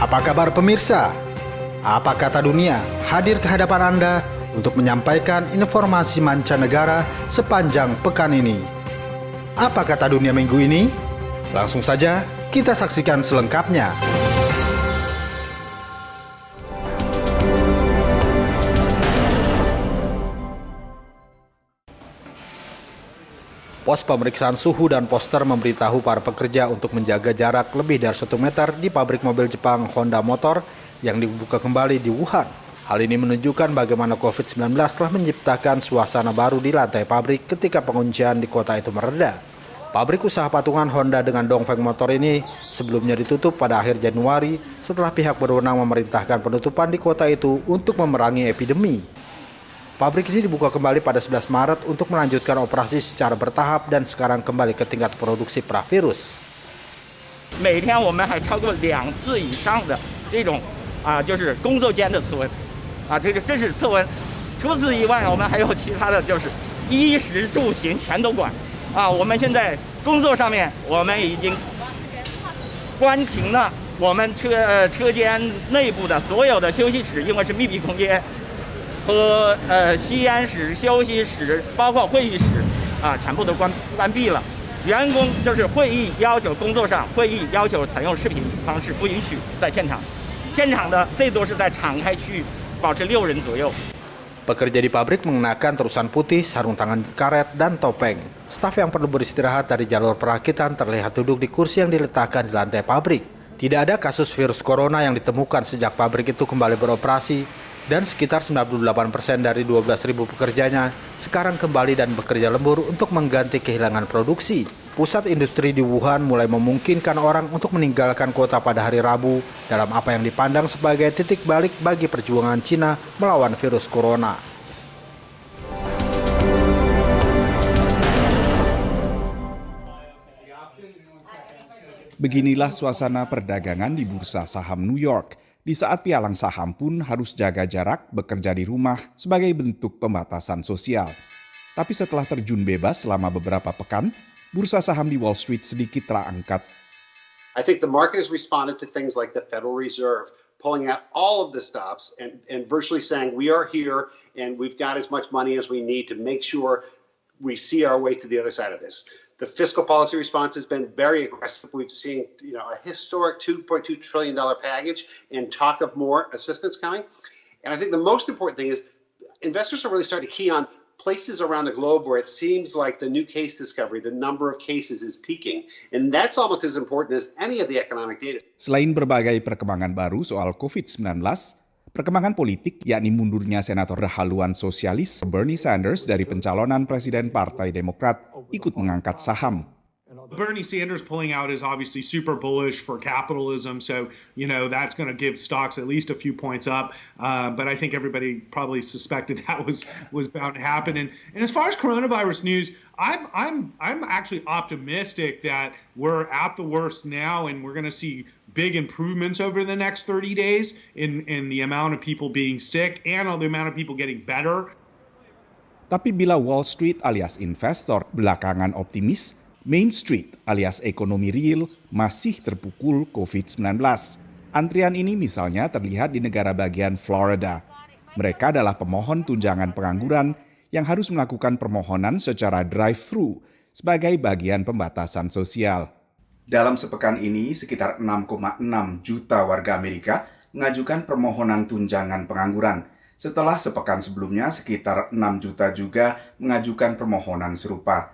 Apa kabar pemirsa? Apa kata dunia hadir ke hadapan Anda untuk menyampaikan informasi mancanegara sepanjang pekan ini. Apa kata dunia minggu ini? Langsung saja kita saksikan selengkapnya. Pos pemeriksaan suhu dan poster memberitahu para pekerja untuk menjaga jarak lebih dari 1 meter di pabrik mobil Jepang Honda Motor yang dibuka kembali di Wuhan. Hal ini menunjukkan bagaimana COVID-19 telah menciptakan suasana baru di lantai pabrik ketika penguncian di kota itu mereda. Pabrik usaha patungan Honda dengan Dongfeng Motor ini sebelumnya ditutup pada akhir Januari setelah pihak berwenang memerintahkan penutupan di kota itu untuk memerangi epidemi. Pabrik ini dibuka kembali pada 11 Maret untuk melanjutkan operasi secara bertahap dan sekarang kembali ke tingkat produksi pravirus. 每天我们还超过2次以上的这种就是工作间的测温这是测温。除此以外，我们还有其他的就是衣食住行全都管我们现在工作上面我们已经关停了我们车间内部的所有的休息室，因为是密闭空间。和吸烟室、休息室，包括会议室全部都关闭了。员工就是会议要求工作上会议要求采用视频方式，不允许在现场。现场的最多是在敞开区域，保持6人左右。Pekerja di pabrik mengenakan terusan putih, sarung tangan karet, dan topeng. Staf yang perlu beristirahat dari jalur perakitan terlihat duduk di kursi yang diletakkan di lantai pabrik. Tidak ada kasus virus corona yang ditemukan sejak pabrik itu kembali beroperasi, dan sekitar 98% dari 12.000 pekerjanya sekarang kembali dan bekerja lembur untuk mengganti kehilangan produksi. Pusat industri di Wuhan mulai memungkinkan orang untuk meninggalkan kota pada hari Rabu dalam apa yang dipandang sebagai titik balik bagi perjuangan Cina melawan virus corona. Beginilah suasana perdagangan di bursa saham New York. Di saat pialang saham pun harus jaga jarak, bekerja di rumah sebagai bentuk pembatasan sosial. Tapi setelah terjun bebas selama beberapa pekan, bursa saham di Wall Street sedikit terangkat. I think the market has responded to things like the Federal Reserve pulling out all of the stops and virtually saying we are here and we've got as much money as we need to make sure we see our way to the other side of this. The fiscal policy response has been very aggressive. We've seen a historic $2.2 trillion package and talk of more assistance coming. And I think the most important thing is investors are really starting to key on places around the globe where it seems like the new case discovery, the number of cases is peaking. And that's almost as important as any of the economic data. Selain berbagai perkembangan baru soal COVID-19, perkembangan politik yakni mundurnya senator haluan sosialis Bernie Sanders dari pencalonan presiden Partai Demokrat ikut mengangkat saham. Bernie Sanders pulling out is obviously super bullish for capitalism, so that's going to give stocks at least a few points up. But I think everybody probably suspected that was bound to happen. And as far as coronavirus news, I'm actually optimistic that we're at the worst now, and we're going to see big improvements over the next 30 days in the amount of people being sick and the amount of people getting better. Tapi bila Wall Street alias investor belakangan optimis, Main Street alias ekonomi real masih terpukul COVID-19. Antrian ini misalnya terlihat di negara bagian Florida. Mereka adalah pemohon tunjangan pengangguran yang harus melakukan permohonan secara drive-thru sebagai bagian pembatasan sosial. Dalam sepekan ini, sekitar 6,6 juta warga Amerika mengajukan permohonan tunjangan pengangguran. Setelah sepekan sebelumnya, sekitar 6 juta juga mengajukan permohonan serupa.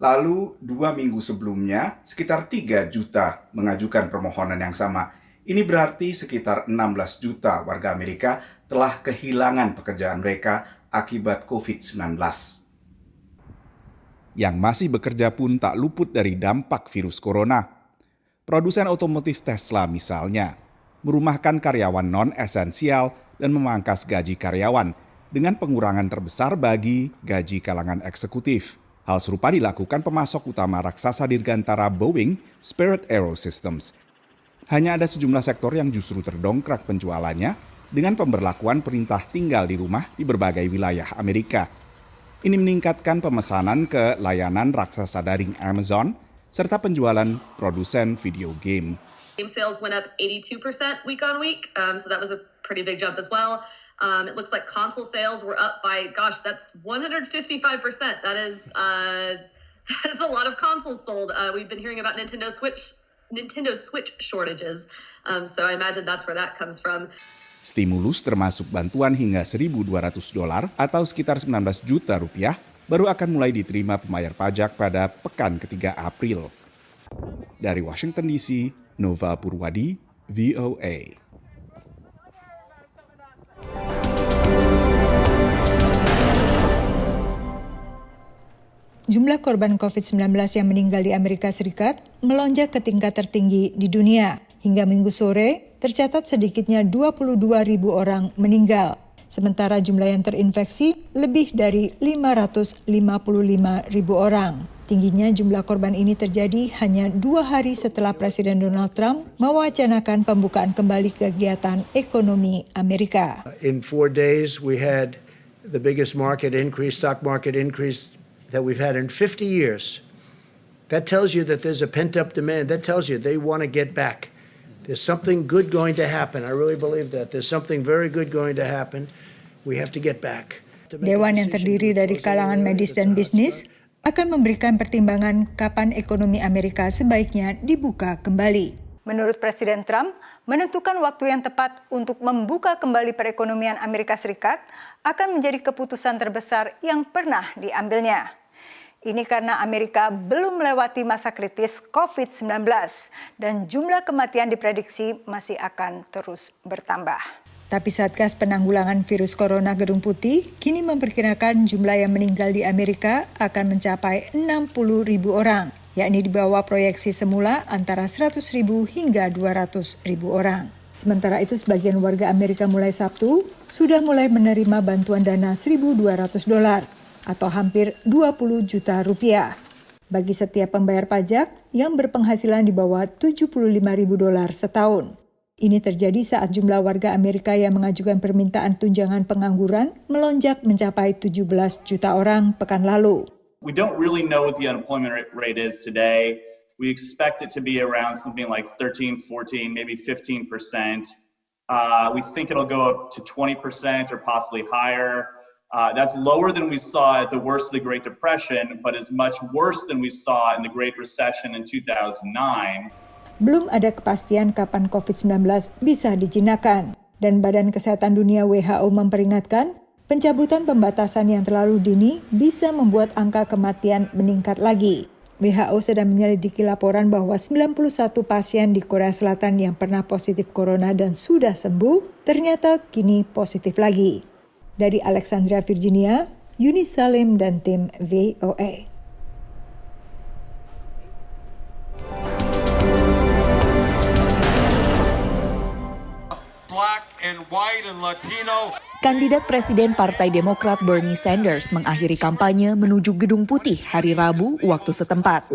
Lalu 2 minggu sebelumnya, sekitar 3 juta mengajukan permohonan yang sama. Ini berarti sekitar 16 juta warga Amerika telah kehilangan pekerjaan mereka akibat COVID-19. Yang masih bekerja pun tak luput dari dampak virus corona. Produsen otomotif Tesla misalnya, merumahkan karyawan non-esensial dan memangkas gaji karyawan dengan pengurangan terbesar bagi gaji kalangan eksekutif. Hal serupa dilakukan pemasok utama raksasa dirgantara Boeing, Spirit AeroSystems. Hanya ada sejumlah sektor yang justru terdongkrak penjualannya dengan pemberlakuan perintah tinggal di rumah di berbagai wilayah Amerika. Ini meningkatkan pemesanan ke layanan raksasa daring Amazon serta penjualan produsen video game. Sales went up 82% week on week, so that was a pretty big jump as well. It looks like console sales were up by, that's 155%. That is a lot of consoles sold. We've been hearing about Nintendo Switch shortages, so I imagine that's where that comes from. Stimulus termasuk bantuan hingga $1.200 atau sekitar 19 juta rupiah baru akan mulai diterima pembayar pajak pada pekan ketiga April. Dari Washington DC, Nova Purwadi, VOA. Jumlah korban COVID-19 yang meninggal di Amerika Serikat melonjak ke tingkat tertinggi di dunia. Hingga Minggu sore, tercatat sedikitnya 22.000 orang meninggal. Sementara jumlah yang terinfeksi lebih dari 555.000 orang. Tingginya jumlah korban ini terjadi hanya 2 hari setelah Presiden Donald Trump mewacanakan pembukaan kembali kegiatan ekonomi Amerika. In 4 days, we had the biggest stock market increase that we've had in 50 years. That tells you that there's a pent-up demand. That tells you they want to get back. There's something good going to happen. I really believe that. There's something very good going to happen. We have to get back. Dewan yang terdiri dari kalangan medis dan bisnis akan memberikan pertimbangan kapan ekonomi Amerika sebaiknya dibuka kembali. Menurut Presiden Trump, menentukan waktu yang tepat untuk membuka kembali perekonomian Amerika Serikat akan menjadi keputusan terbesar yang pernah diambilnya. Ini karena Amerika belum melewati masa kritis COVID-19 dan jumlah kematian diprediksi masih akan terus bertambah. Tapi Satgas Penanggulangan Virus Corona Gedung Putih kini memperkirakan jumlah yang meninggal di Amerika akan mencapai 60.000 orang, yakni di bawah proyeksi semula antara 100.000 hingga 200.000 orang. Sementara itu sebagian warga Amerika mulai Sabtu sudah mulai menerima bantuan dana $1.200 atau hampir 20 juta rupiah bagi setiap pembayar pajak yang berpenghasilan di bawah $75.000 setahun. Ini terjadi saat jumlah warga Amerika yang mengajukan permintaan tunjangan pengangguran melonjak mencapai 17 juta orang pekan lalu. We don't really know what the unemployment rate is today. We expect it to be around something like 13, 14, maybe 15%. We think it'll go up to 20% or possibly higher. That's lower than we saw at the worst of the Great Depression, but is much worse than we saw in the Great Recession in 2009. Belum ada kepastian kapan COVID-19 bisa dijinakan, dan Badan Kesehatan Dunia WHO memperingatkan pencabutan pembatasan yang terlalu dini bisa membuat angka kematian meningkat lagi. WHO sedang menyelidiki laporan bahwa 91 pasien di Korea Selatan yang pernah positif corona dan sudah sembuh, ternyata kini positif lagi. Dari Alexandria, Virginia, Yuni Salim dan tim VOA. Kandidat Presiden Partai Demokrat Bernie Sanders mengakhiri kampanye menuju Gedung Putih hari Rabu waktu setempat.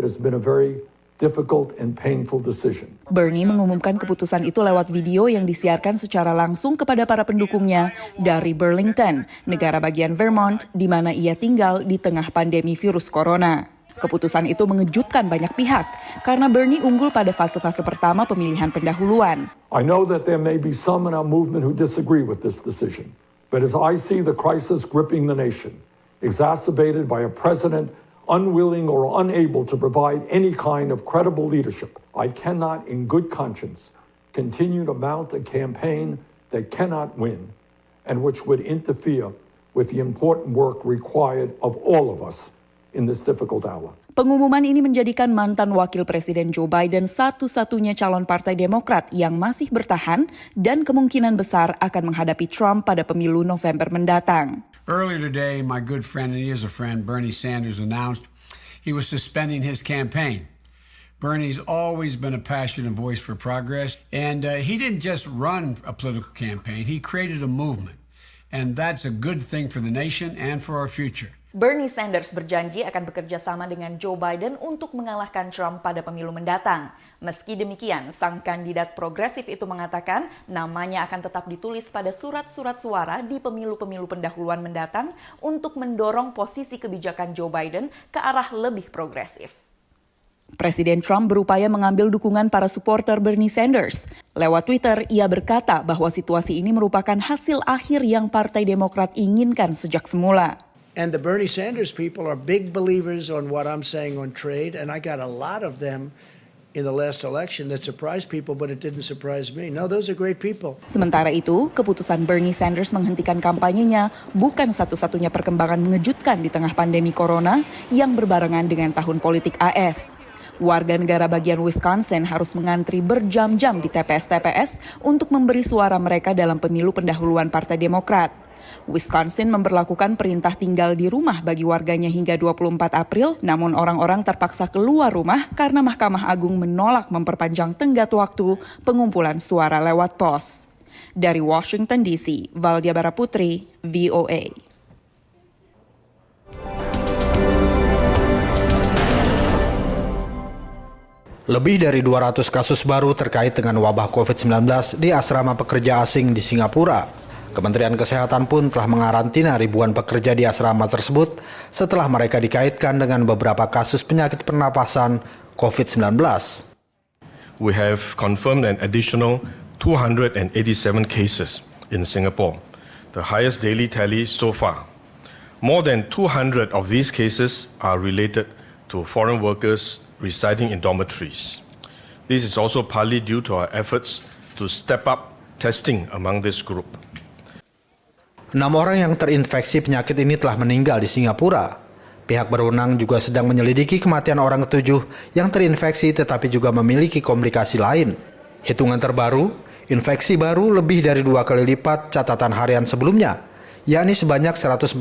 Bernie mengumumkan keputusan itu lewat video yang disiarkan secara langsung kepada para pendukungnya dari Burlington, negara bagian Vermont, di mana ia tinggal di tengah pandemi virus corona. Keputusan itu mengejutkan banyak pihak karena Bernie unggul pada fase-fase pertama pemilihan pendahuluan. I know that there may be some in our movement who disagree with this decision, but as I see the crisis gripping the nation, exacerbated by a president unwilling or unable to provide any kind of credible leadership, I cannot in good conscience continue to mount a campaign that cannot win and which would interfere with the important work required of all of us in this difficult hour. Pengumuman ini menjadikan mantan Wakil Presiden Joe Biden satu-satunya calon Partai Demokrat yang masih bertahan dan kemungkinan besar akan menghadapi Trump pada pemilu November mendatang. Earlier today, my good friend, and he is a friend, Bernie Sanders, announced he was suspending his campaign. Bernie's always been a passionate voice for progress, and he didn't just run a political campaign, he created a movement. And that's a good thing for the nation and for our future. Bernie Sanders berjanji akan bekerja sama dengan Joe Biden untuk mengalahkan Trump pada pemilu mendatang. Meski demikian, sang kandidat progresif itu mengatakan namanya akan tetap ditulis pada surat-surat suara di pemilu-pemilu pendahuluan mendatang untuk mendorong posisi kebijakan Joe Biden ke arah lebih progresif. Presiden Trump berupaya mengambil dukungan para supporter Bernie Sanders. Lewat Twitter, ia berkata bahwa situasi ini merupakan hasil akhir yang Partai Demokrat inginkan sejak semula. And the Bernie Sanders people are big believers on what I'm saying on trade, and I got a lot of them in the last election that surprised people, but it didn't surprise me. No, those are great people. Sementara itu, keputusan Bernie Sanders menghentikan kampanyenya bukan satu-satunya perkembangan mengejutkan di tengah pandemi corona yang berbarengan dengan tahun politik AS. Warga negara bagian Wisconsin harus mengantri berjam-jam di TPS-TPS untuk memberi suara mereka dalam pemilu pendahuluan Partai Demokrat. Wisconsin memberlakukan perintah tinggal di rumah bagi warganya hingga 24 April, namun orang-orang terpaksa keluar rumah karena Mahkamah Agung menolak memperpanjang tenggat waktu pengumpulan suara lewat pos. Dari Washington DC, Valdia Baraputri, VOA. Lebih dari 200 kasus baru terkait dengan wabah COVID-19 di asrama pekerja asing di Singapura. Kementerian Kesehatan pun telah mengarantina ribuan pekerja di asrama tersebut setelah mereka dikaitkan dengan beberapa kasus penyakit pernapasan COVID-19. We have confirmed an additional 287 cases in Singapore, the highest daily tally so far. More than 200 of these cases are related to foreign workers residing in dormitories. This is also partly due to our efforts to step up testing among this group. 6 orang yang terinfeksi penyakit ini telah meninggal di Singapura. Pihak berwenang juga sedang menyelidiki kematian orang ketujuh yang terinfeksi tetapi juga memiliki komplikasi lain. Hitungan terbaru, infeksi baru lebih dari 2 kali lipat catatan harian sebelumnya, yakni sebanyak 142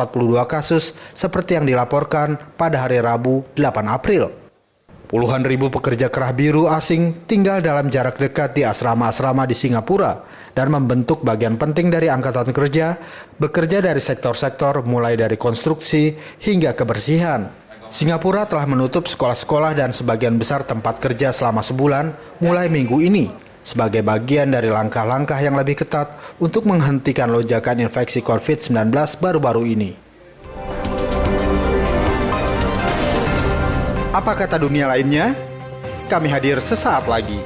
kasus seperti yang dilaporkan pada hari Rabu 8 April. Puluhan ribu pekerja kerah biru asing tinggal dalam jarak dekat di asrama-asrama di Singapura dan membentuk bagian penting dari angkatan kerja, bekerja dari sektor-sektor mulai dari konstruksi hingga kebersihan. Singapura telah menutup sekolah-sekolah dan sebagian besar tempat kerja selama sebulan mulai minggu ini sebagai bagian dari langkah-langkah yang lebih ketat untuk menghentikan lonjakan infeksi COVID-19 baru-baru ini. Apa kata dunia lainnya? Kami hadir sesaat lagi.